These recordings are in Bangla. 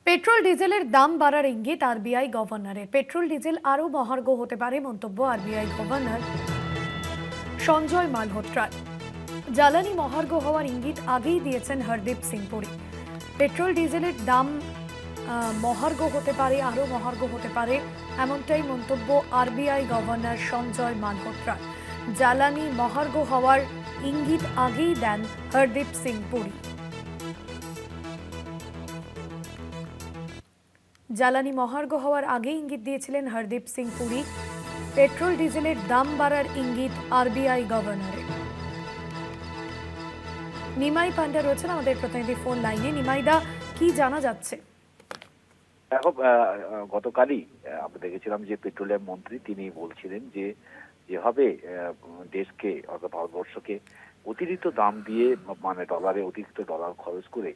পেট্রোল ডিজেলের দাম বাড়ার ইঙ্গিত আরবিআই গভর্নরের। পেট্রোল ডিজেল আরও মহার্ঘ হতে পারে মন্তব্য আরবিআই গভর্নর সঞ্জয় মালহোত্রার। জ্বালানি মহার্ঘ হওয়ার ইঙ্গিত আগেই দিয়েছেন হরদীপ সিং পুরী। পেট্রোল ডিজেলের দাম মহার্ঘ হতে পারে, আরও মহার্ঘ হতে পারে, এমনটাই মন্তব্য আরবিআই গভর্নর সঞ্জয় মালহোত্রার। জ্বালানি মহার্ঘ হওয়ার ইঙ্গিত আগেই দেন হরদীপ সিং পুরী। জ্বালানি মহার্ঘ হওয়ার আগে ইঙ্গিত দিয়েছিলেন হরদীপ সিং পুরী। পেট্রোল ডিজেলের দাম বাড়ার ইঙ্গিত আরবিআই গভর্নরের। নিমাই পান্ডা রয়েছেন আমাদের প্রতিনিধি ফোন লাইনে। নিমাইদা, কি জানা যাচ্ছে? দেখো, গতকালই আমরা দেখেছিলাম যে পেট্রোলিয়াম মন্ত্রী তিনি বলছিলেন যে যেভাবে দেশকে অর্থাৎ ভারতবর্ষকে অতিরিক্ত দাম দিয়ে মানে ডলারে অতিরিক্ত ডলার খরচ করে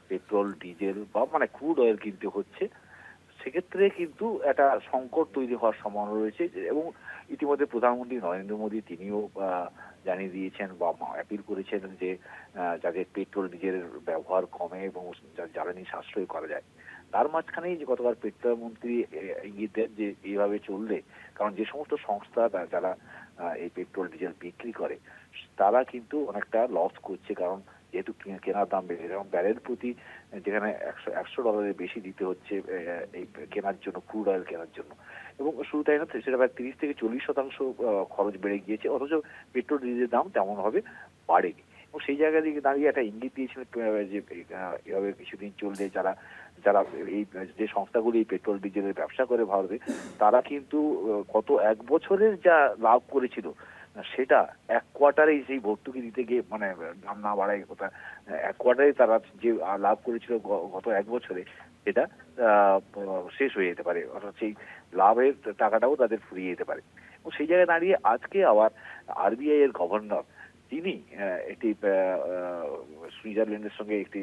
পেট্রোল ডিজেল বা মানে ক্রুড অয়েল কিনতে হচ্ছে, সেক্ষেত্রে কিন্তু একটা সংকট তৈরি হওয়ার সম্ভাবনা রয়েছে। এবং ইতিমধ্যে প্রধানমন্ত্রী নরেন্দ্র মোদী তিনিও জানিয়ে দিয়েছেন বা অ্যাপিল করেছেন যে যাতে পেট্রোল ডিজেলের ব্যবহার কমে এবং জ্বালানি সাশ্রয় করা যায়। তার মাঝখানেই যে গতকাল পেট্রোলিয়াম মন্ত্রী ইঙ্গিত দেন যে এইভাবে চললে, কারণ যে সমস্ত সংস্থা যারা এই পেট্রোল ডিজেল বিক্রি করে তারা কিন্তু অনেকটা লস করছে, কারণ যেহেতু কেনার দাম বেড়ে এবং ব্যারেল প্রতি যেখানে $100 বেশি দিতে হচ্ছে এই কেনার জন্য, ক্রুড অয়েল কেনার জন্য। এবং শুধু তাই না, সেটা প্রায় 30 থেকে 40% খরচ বেড়ে গিয়েছে, অথচ পেট্রোল ডিজেলের দাম তেমন ভাবে বাড়েনি। এবং সেই জায়গা থেকে দাঁড়িয়ে একটা ইঙ্গিত দিয়েছিলেন যে এভাবে কিছুদিন চললে যারা যারা এই যে সংস্থাগুলি এই পেট্রোল ডিজেলের ব্যবসা করে ভারতে, তারা কিন্তু গত 1 বছরের যা লাভ করেছিল সেটা এক কোয়ার্টারেই সেই ভর্তুকি দিতে গিয়ে মানে দাম না বাড়ায় কথা, এক কোয়ার্টারে তারা যে লাভ করেছিল গত 1 বছরে সেটা শেষ হয়ে যেতে পারে, অর্থাৎ সেই লাভের টাকাটাও তাদের ফুরিয়ে যেতে পারে। এবং সেই জায়গায় দাঁড়িয়ে আজকে আবার আরবিআই এর গভর্নর তিনি একটি সুইজারল্যান্ডের সঙ্গে একটি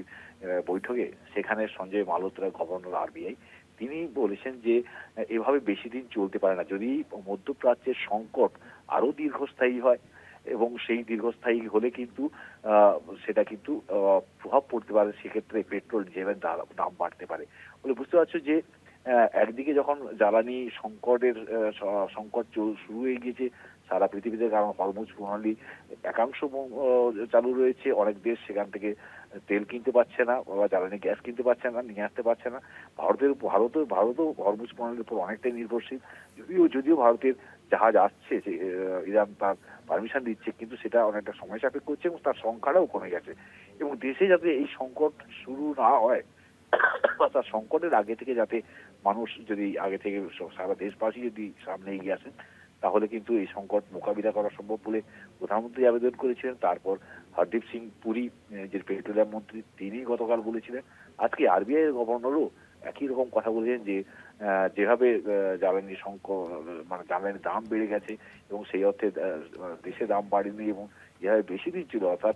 বৈঠকে, সেখানে সঞ্জয় মালহোত্রা গভর্নর আরবিআই তিনি বলেছেন যে এভাবে বেশি দিন চলতে পারে না। যদি মধ্যপ্রাচ্যের সংকট আরো দীর্ঘস্থায়ী হয় এবং সেই দীর্ঘস্থায়ী হলে কিন্তু সেটা কিন্তু প্রভাব পড়তে পারে, সেক্ষেত্রে পেট্রোল ডিজেলের দাম বাড়তে পারে বলে বুঝতে পারছো যে একদিকে যখন জ্বালানি সংকট শুরু হয়ে গিয়েছে সারা পৃথিবীতে, কারণ হরমুজ প্রণালী একাংশ চালু রয়েছে, অনেক দেশ সেখান থেকে তেল কিনতে পারছে না বা জ্বালানি গ্যাস কিনতে পারছে না, নিয়ে আসতে পারছে না। ভারতও হরমুজ প্রণালীর উপর অনেকটাই নির্ভরশীল। যদিও ভারতের জাহাজ আসছে, ইরান তার পারমিশন দিচ্ছে, কিন্তু সেটা অনেকটা সময় সাপেক্ষ হচ্ছে এবং তার সংখ্যাটাও কমে গেছে। এবং দেশে যাতে এই সংকট শুরু না হয় বা তার সংকটের আগে থেকে যাতে মানুষ যদি আগে থেকে সারা দেশবাসী যদি সামনে এগিয়ে আসেন, তাহলে কিন্তু এই সংকট মোকাবিলা করা সম্ভব বলে প্রধানমন্ত্রী আবেদন করেছিলেন। তারপর হরদীপ সিং পুরী যে পেট্রোলিয়াম মন্ত্রী তিনি গতকাল বলেছিলেন। আজকে আরবিআই এর গভর্নরও একই রকম কথা বলেছেন যে যেভাবে জ্বালানি সংকট মানে জ্বালানির দাম বেড়ে গেছে এবং সেই অর্থে দেশে দাম বাড়েনি এবং যেভাবে বেশি দিন ছিল, অর্থাৎ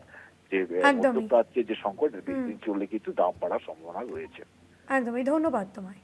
যে একদমই মধ্যপ্রাচ্যের যে সংকট বেশি দিন চললে কিন্তু দাম বাড়ার সম্ভাবনা রয়েছে। একদমই। ধন্যবাদ তোমায়।